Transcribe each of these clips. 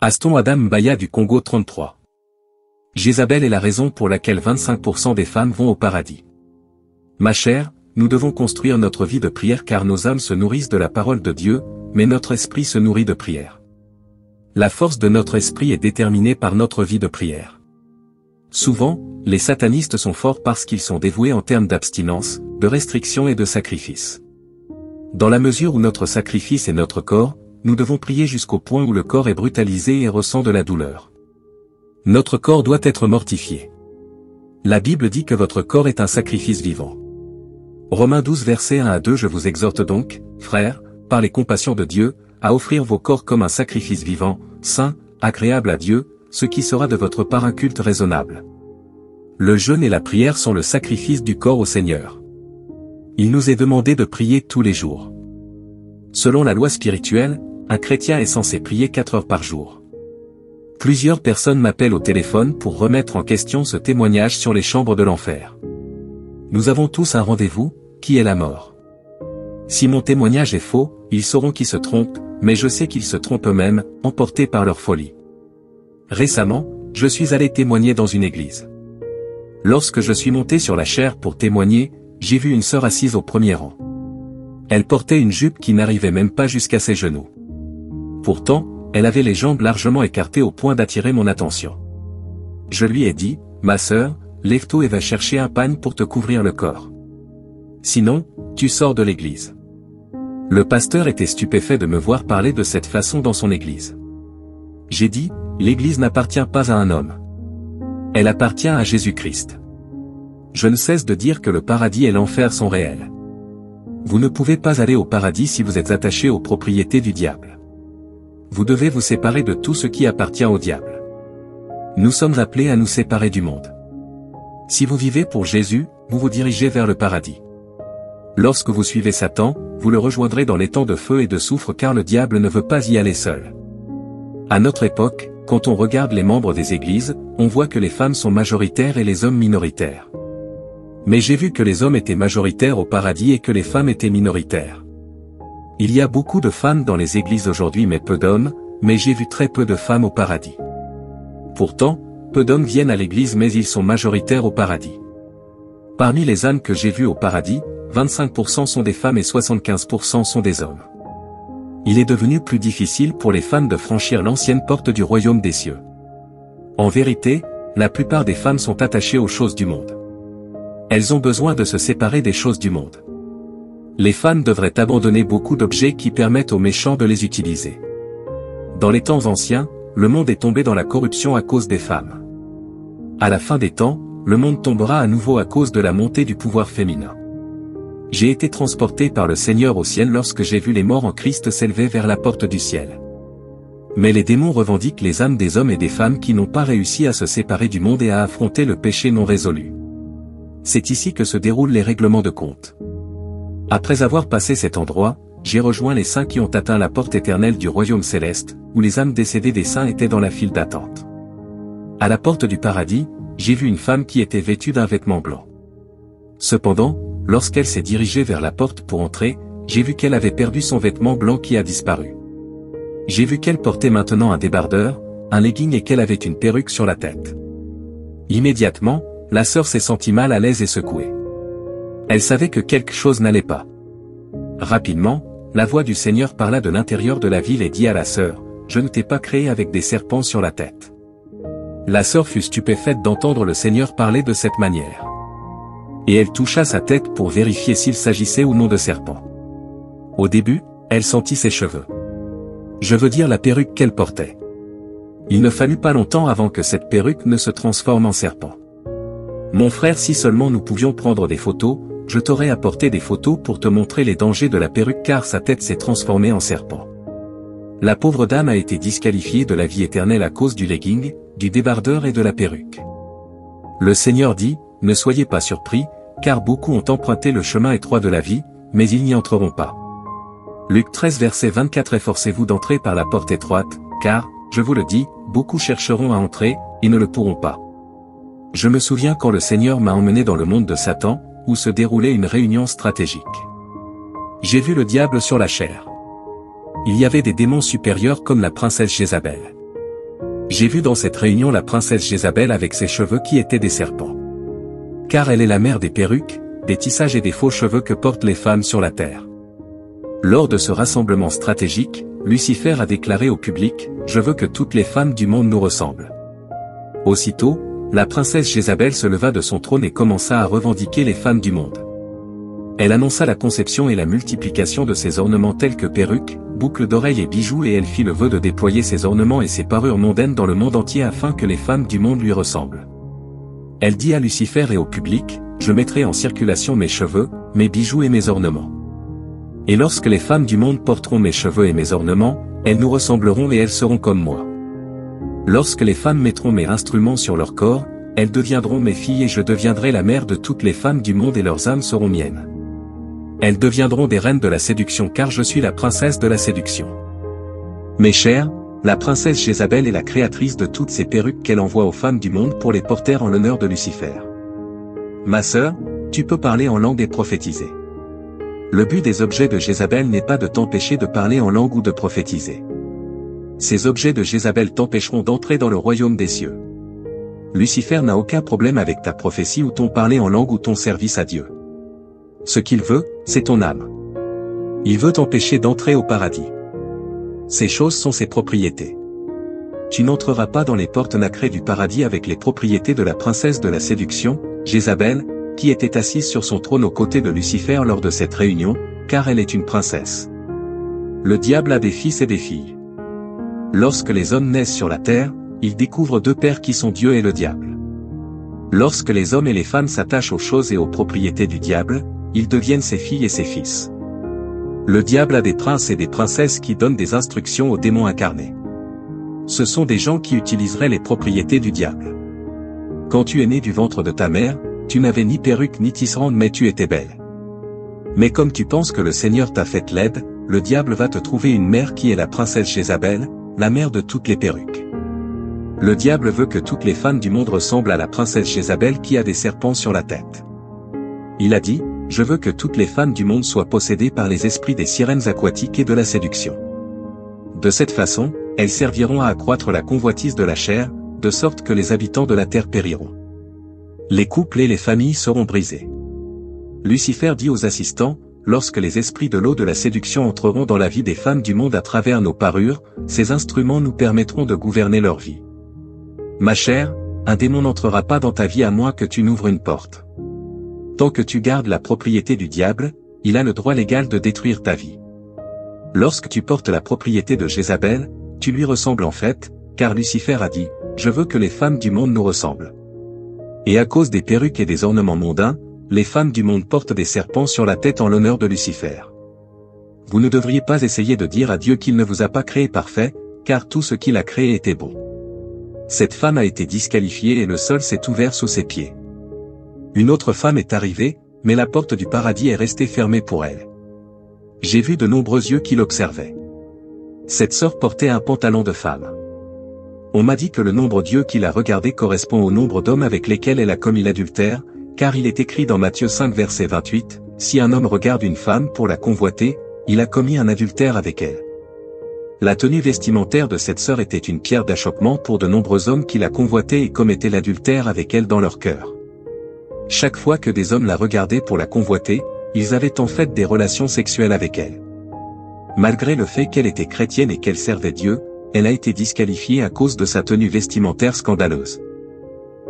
Aston Adam Mbaya du Congo 33. Jézabel est la raison pour laquelle 25% des femmes vont au paradis. Ma chère, nous devons construire notre vie de prière car nos âmes se nourrissent de la parole de Dieu, mais notre esprit se nourrit de prière. La force de notre esprit est déterminée par notre vie de prière. Souvent, les satanistes sont forts parce qu'ils sont dévoués en termes d'abstinence, de restriction et de sacrifice. Dans la mesure où notre sacrifice est notre corps, nous devons prier jusqu'au point où le corps est brutalisé et ressent de la douleur. Notre corps doit être mortifié. La Bible dit que votre corps est un sacrifice vivant. Romains 12 versets 1 à 2. Je vous exhorte donc, frères, par les compassions de Dieu, à offrir vos corps comme un sacrifice vivant, saint, agréable à Dieu, ce qui sera de votre part un culte raisonnable. Le jeûne et la prière sont le sacrifice du corps au Seigneur. Il nous est demandé de prier tous les jours. Selon la loi spirituelle, un chrétien est censé prier 4 heures par jour. Plusieurs personnes m'appellent au téléphone pour remettre en question ce témoignage sur les chambres de l'enfer. Nous avons tous un rendez-vous, qui est la mort. Si mon témoignage est faux, ils sauront qu'ils se trompent, mais je sais qu'ils se trompent eux-mêmes, emportés par leur folie. Récemment, je suis allé témoigner dans une église. Lorsque je suis monté sur la chaire pour témoigner, j'ai vu une sœur assise au premier rang. Elle portait une jupe qui n'arrivait même pas jusqu'à ses genoux. Pourtant, elle avait les jambes largement écartées au point d'attirer mon attention. Je lui ai dit, ma sœur, lève-toi et va chercher un pagne pour te couvrir le corps. Sinon, tu sors de l'église. Le pasteur était stupéfait de me voir parler de cette façon dans son église. J'ai dit, l'église n'appartient pas à un homme. Elle appartient à Jésus-Christ. Je ne cesse de dire que le paradis et l'enfer sont réels. Vous ne pouvez pas aller au paradis si vous êtes attaché aux propriétés du diable. Vous devez vous séparer de tout ce qui appartient au diable. Nous sommes appelés à nous séparer du monde. Si vous vivez pour Jésus, vous vous dirigez vers le paradis. Lorsque vous suivez Satan, vous le rejoindrez dans les temps de feu et de soufre car le diable ne veut pas y aller seul. À notre époque, quand on regarde les membres des églises, on voit que les femmes sont majoritaires et les hommes minoritaires. Mais j'ai vu que les hommes étaient majoritaires au paradis et que les femmes étaient minoritaires. Il y a beaucoup de femmes dans les églises aujourd'hui mais peu d'hommes, mais j'ai vu très peu de femmes au paradis. Pourtant, peu d'hommes viennent à l'église mais ils sont majoritaires au paradis. Parmi les âmes que j'ai vues au paradis, 25% sont des femmes et 75% sont des hommes. Il est devenu plus difficile pour les femmes de franchir l'ancienne porte du royaume des cieux. En vérité, la plupart des femmes sont attachées aux choses du monde. Elles ont besoin de se séparer des choses du monde. Les femmes devraient abandonner beaucoup d'objets qui permettent aux méchants de les utiliser. Dans les temps anciens, le monde est tombé dans la corruption à cause des femmes. À la fin des temps, le monde tombera à nouveau à cause de la montée du pouvoir féminin. J'ai été transporté par le Seigneur au ciel lorsque j'ai vu les morts en Christ s'élever vers la porte du ciel. Mais les démons revendiquent les âmes des hommes et des femmes qui n'ont pas réussi à se séparer du monde et à affronter le péché non résolu. C'est ici que se déroulent les règlements de compte. Après avoir passé cet endroit, j'ai rejoint les saints qui ont atteint la porte éternelle du royaume céleste, où les âmes décédées des saints étaient dans la file d'attente. À la porte du paradis, j'ai vu une femme qui était vêtue d'un vêtement blanc. Cependant, lorsqu'elle s'est dirigée vers la porte pour entrer, j'ai vu qu'elle avait perdu son vêtement blanc qui a disparu. J'ai vu qu'elle portait maintenant un débardeur, un legging et qu'elle avait une perruque sur la tête. Immédiatement, la sœur s'est sentie mal à l'aise et secouée. Elle savait que quelque chose n'allait pas. Rapidement, la voix du Seigneur parla de l'intérieur de la ville et dit à la sœur, « Je ne t'ai pas créé avec des serpents sur la tête. » La sœur fut stupéfaite d'entendre le Seigneur parler de cette manière. Et elle toucha sa tête pour vérifier s'il s'agissait ou non de serpents. Au début, elle sentit ses cheveux. Je veux dire la perruque qu'elle portait. Il ne fallut pas longtemps avant que cette perruque ne se transforme en serpent. Mon frère, si seulement nous pouvions prendre des photos, je t'aurais apporté des photos pour te montrer les dangers de la perruque car sa tête s'est transformée en serpent. La pauvre dame a été disqualifiée de la vie éternelle à cause du legging, du débardeur et de la perruque. Le Seigneur dit, ne soyez pas surpris, car beaucoup ont emprunté le chemin étroit de la vie, mais ils n'y entreront pas. Luc 13 verset 24. Efforcez-vous d'entrer par la porte étroite, car, je vous le dis, beaucoup chercheront à entrer, et ne le pourront pas. Je me souviens quand le Seigneur m'a emmené dans le monde de Satan, où se déroulait une réunion stratégique. J'ai vu le diable sur la chair. Il y avait des démons supérieurs comme la princesse Jézabel. J'ai vu dans cette réunion la princesse Jézabel avec ses cheveux qui étaient des serpents. Car elle est la mère des perruques, des tissages et des faux cheveux que portent les femmes sur la terre. Lors de ce rassemblement stratégique, Lucifer a déclaré au public, « Je veux que toutes les femmes du monde nous ressemblent. » Aussitôt, la princesse Jézabel se leva de son trône et commença à revendiquer les femmes du monde. Elle annonça la conception et la multiplication de ses ornements tels que perruques, boucles d'oreilles et bijoux et elle fit le vœu de déployer ses ornements et ses parures mondaines dans le monde entier afin que les femmes du monde lui ressemblent. Elle dit à Lucifer et au public, « Je mettrai en circulation mes cheveux, mes bijoux et mes ornements. Et lorsque les femmes du monde porteront mes cheveux et mes ornements, elles nous ressembleront et elles seront comme moi. Lorsque les femmes mettront mes instruments sur leur corps, elles deviendront mes filles et je deviendrai la mère de toutes les femmes du monde et leurs âmes seront miennes. Elles deviendront des reines de la séduction car je suis la princesse de la séduction. » Mes chers, la princesse Jézabel est la créatrice de toutes ces perruques qu'elle envoie aux femmes du monde pour les porter en l'honneur de Lucifer. Ma sœur, tu peux parler en langue et prophétiser. Le but des objets de Jézabel n'est pas de t'empêcher de parler en langue ou de prophétiser. Ces objets de Jézabel t'empêcheront d'entrer dans le royaume des cieux. Lucifer n'a aucun problème avec ta prophétie ou ton parler en langue ou ton service à Dieu. Ce qu'il veut, c'est ton âme. Il veut t'empêcher d'entrer au paradis. Ces choses sont ses propriétés. Tu n'entreras pas dans les portes nacrées du paradis avec les propriétés de la princesse de la séduction, Jézabel, qui était assise sur son trône aux côtés de Lucifer lors de cette réunion, car elle est une princesse. Le diable a des fils et des filles. Lorsque les hommes naissent sur la terre, ils découvrent deux pères qui sont Dieu et le diable. Lorsque les hommes et les femmes s'attachent aux choses et aux propriétés du diable, ils deviennent ses filles et ses fils. Le diable a des princes et des princesses qui donnent des instructions aux démons incarnés. Ce sont des gens qui utiliseraient les propriétés du diable. Quand tu es né du ventre de ta mère, tu n'avais ni perruque ni tisserande mais tu étais belle. Mais comme tu penses que le Seigneur t'a fait laide, le diable va te trouver une mère qui est la princesse Jézabel, la mère de toutes les perruques. Le diable veut que toutes les femmes du monde ressemblent à la princesse Jézabel qui a des serpents sur la tête. Il a dit, « Je veux que toutes les femmes du monde soient possédées par les esprits des sirènes aquatiques et de la séduction. » De cette façon, elles serviront à accroître la convoitise de la chair, de sorte que les habitants de la terre périront. Les couples et les familles seront brisés. Lucifer dit aux assistants, « Lorsque les esprits de l'eau de la séduction entreront dans la vie des femmes du monde à travers nos parures, ces instruments nous permettront de gouverner leur vie. » Ma chère, un démon n'entrera pas dans ta vie à moins que tu n'ouvres une porte. Tant que tu gardes la propriété du diable, il a le droit légal de détruire ta vie. Lorsque tu portes la propriété de Jézabel, tu lui ressembles en fait, car Lucifer a dit, « Je veux que les femmes du monde nous ressemblent. » Et à cause des perruques et des ornements mondains, les femmes du monde portent des serpents sur la tête en l'honneur de Lucifer. Vous ne devriez pas essayer de dire à Dieu qu'il ne vous a pas créé parfait, car tout ce qu'il a créé était bon. Cette femme a été disqualifiée et le sol s'est ouvert sous ses pieds. Une autre femme est arrivée, mais la porte du paradis est restée fermée pour elle. J'ai vu de nombreux yeux qui l'observaient. Cette sœur portait un pantalon de femme. On m'a dit que le nombre d'yeux qu'il a regardé correspond au nombre d'hommes avec lesquels elle a commis l'adultère, car il est écrit dans Matthieu 5 verset 28, « Si un homme regarde une femme pour la convoiter, il a commis un adultère avec elle. » La tenue vestimentaire de cette sœur était une pierre d'achoppement pour de nombreux hommes qui la convoitaient et commettaient l'adultère avec elle dans leur cœur. Chaque fois que des hommes la regardaient pour la convoiter, ils avaient en fait des relations sexuelles avec elle. Malgré le fait qu'elle était chrétienne et qu'elle servait Dieu, elle a été disqualifiée à cause de sa tenue vestimentaire scandaleuse.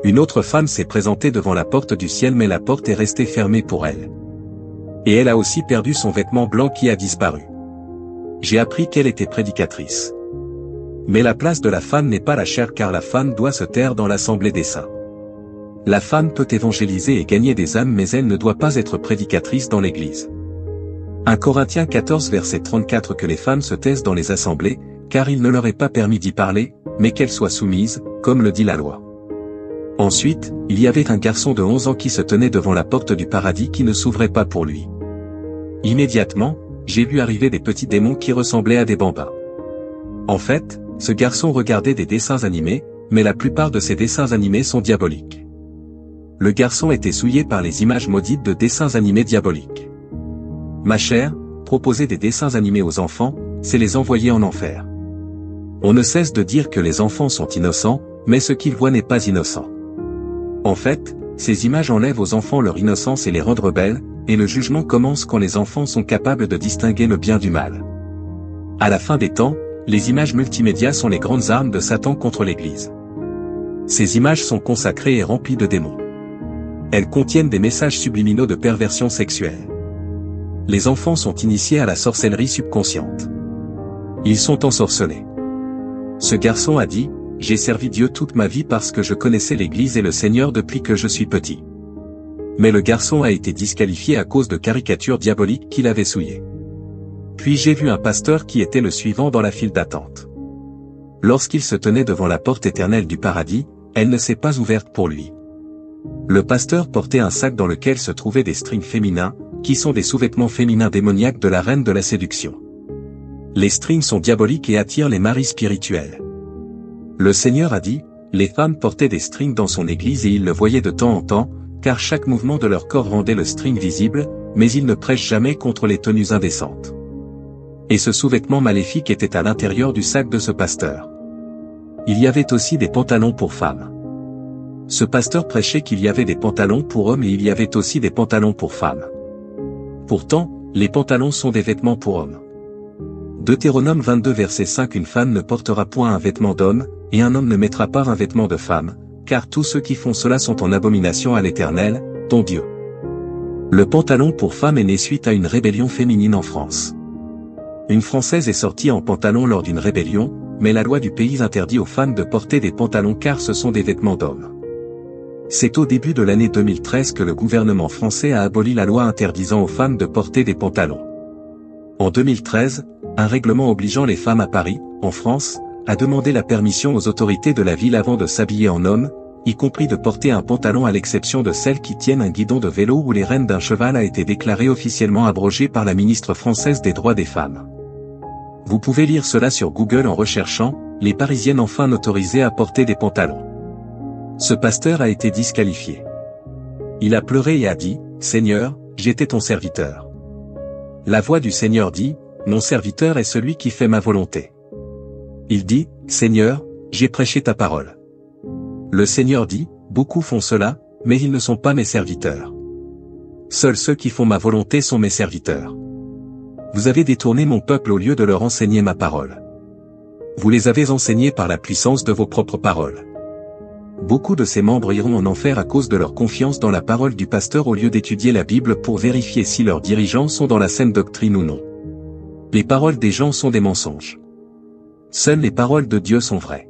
Une autre femme s'est présentée devant la porte du ciel mais la porte est restée fermée pour elle. Et elle a aussi perdu son vêtement blanc qui a disparu. J'ai appris qu'elle était prédicatrice. Mais la place de la femme n'est pas la chair car la femme doit se taire dans l'assemblée des saints. La femme peut évangéliser et gagner des âmes mais elle ne doit pas être prédicatrice dans l'église. 1 Corinthiens 14 verset 34 que les femmes se taisent dans les assemblées, car il ne leur est pas permis d'y parler, mais qu'elles soient soumises, comme le dit la loi. Ensuite, il y avait un garçon de 11 ans qui se tenait devant la porte du paradis qui ne s'ouvrait pas pour lui. Immédiatement, j'ai vu arriver des petits démons qui ressemblaient à des bambins. En fait, ce garçon regardait des dessins animés, mais la plupart de ces dessins animés sont diaboliques. Le garçon était souillé par les images maudites de dessins animés diaboliques. Ma chère, proposer des dessins animés aux enfants, c'est les envoyer en enfer. On ne cesse de dire que les enfants sont innocents, mais ce qu'ils voient n'est pas innocent. En fait, ces images enlèvent aux enfants leur innocence et les rendent rebelles, et le jugement commence quand les enfants sont capables de distinguer le bien du mal. À la fin des temps, les images multimédia sont les grandes armes de Satan contre l'Église. Ces images sont consacrées et remplies de démons. Elles contiennent des messages subliminaux de perversion sexuelle. Les enfants sont initiés à la sorcellerie subconsciente. Ils sont ensorcelés. Ce garçon a dit, « J'ai servi Dieu toute ma vie parce que je connaissais l'Église et le Seigneur depuis que je suis petit. » Mais le garçon a été disqualifié à cause de caricatures diaboliques qu'il avait souillées. Puis j'ai vu un pasteur qui était le suivant dans la file d'attente. Lorsqu'il se tenait devant la porte éternelle du paradis, elle ne s'est pas ouverte pour lui. Le pasteur portait un sac dans lequel se trouvaient des strings féminins, qui sont des sous-vêtements féminins démoniaques de la reine de la séduction. Les strings sont diaboliques et attirent les maris spirituels. Le Seigneur a dit, les femmes portaient des strings dans son église et il le voyait de temps en temps, car chaque mouvement de leur corps rendait le string visible, mais il ne prêche jamais contre les tenues indécentes. Et ce sous-vêtement maléfique était à l'intérieur du sac de ce pasteur. Il y avait aussi des pantalons pour femmes. Ce pasteur prêchait qu'il y avait des pantalons pour hommes et il y avait aussi des pantalons pour femmes. Pourtant, les pantalons sont des vêtements pour hommes. Deutéronome 22 verset 5. Une femme ne portera point un vêtement d'homme, et un homme ne mettra pas un vêtement de femme, car tous ceux qui font cela sont en abomination à l'Éternel, ton Dieu. Le pantalon pour femme est né suite à une rébellion féminine en France. Une Française est sortie en pantalon lors d'une rébellion, mais la loi du pays interdit aux femmes de porter des pantalons car ce sont des vêtements d'hommes. C'est au début de l'année 2013 que le gouvernement français a aboli la loi interdisant aux femmes de porter des pantalons. En 2013, un règlement obligeant les femmes à Paris, en France, a demandé la permission aux autorités de la ville avant de s'habiller en homme, y compris de porter un pantalon à l'exception de celles qui tiennent un guidon de vélo ou les rênes d'un cheval a été déclaré officiellement abrogé par la ministre française des droits des femmes. Vous pouvez lire cela sur Google en recherchant « Les Parisiennes enfin autorisées à porter des pantalons ». Ce pasteur a été disqualifié. Il a pleuré et a dit « Seigneur, j'étais ton serviteur. » La voix du Seigneur dit « Mon serviteur est celui qui fait ma volonté. » Il dit « Seigneur, j'ai prêché ta parole. » Le Seigneur dit « Beaucoup font cela, mais ils ne sont pas mes serviteurs. Seuls ceux qui font ma volonté sont mes serviteurs. Vous avez détourné mon peuple au lieu de leur enseigner ma parole. Vous les avez enseignés par la puissance de vos propres paroles. Beaucoup de ses membres iront en enfer à cause de leur confiance dans la parole du pasteur au lieu d'étudier la Bible pour vérifier si leurs dirigeants sont dans la saine doctrine ou non. Les paroles des gens sont des mensonges. Seules les paroles de Dieu sont vraies.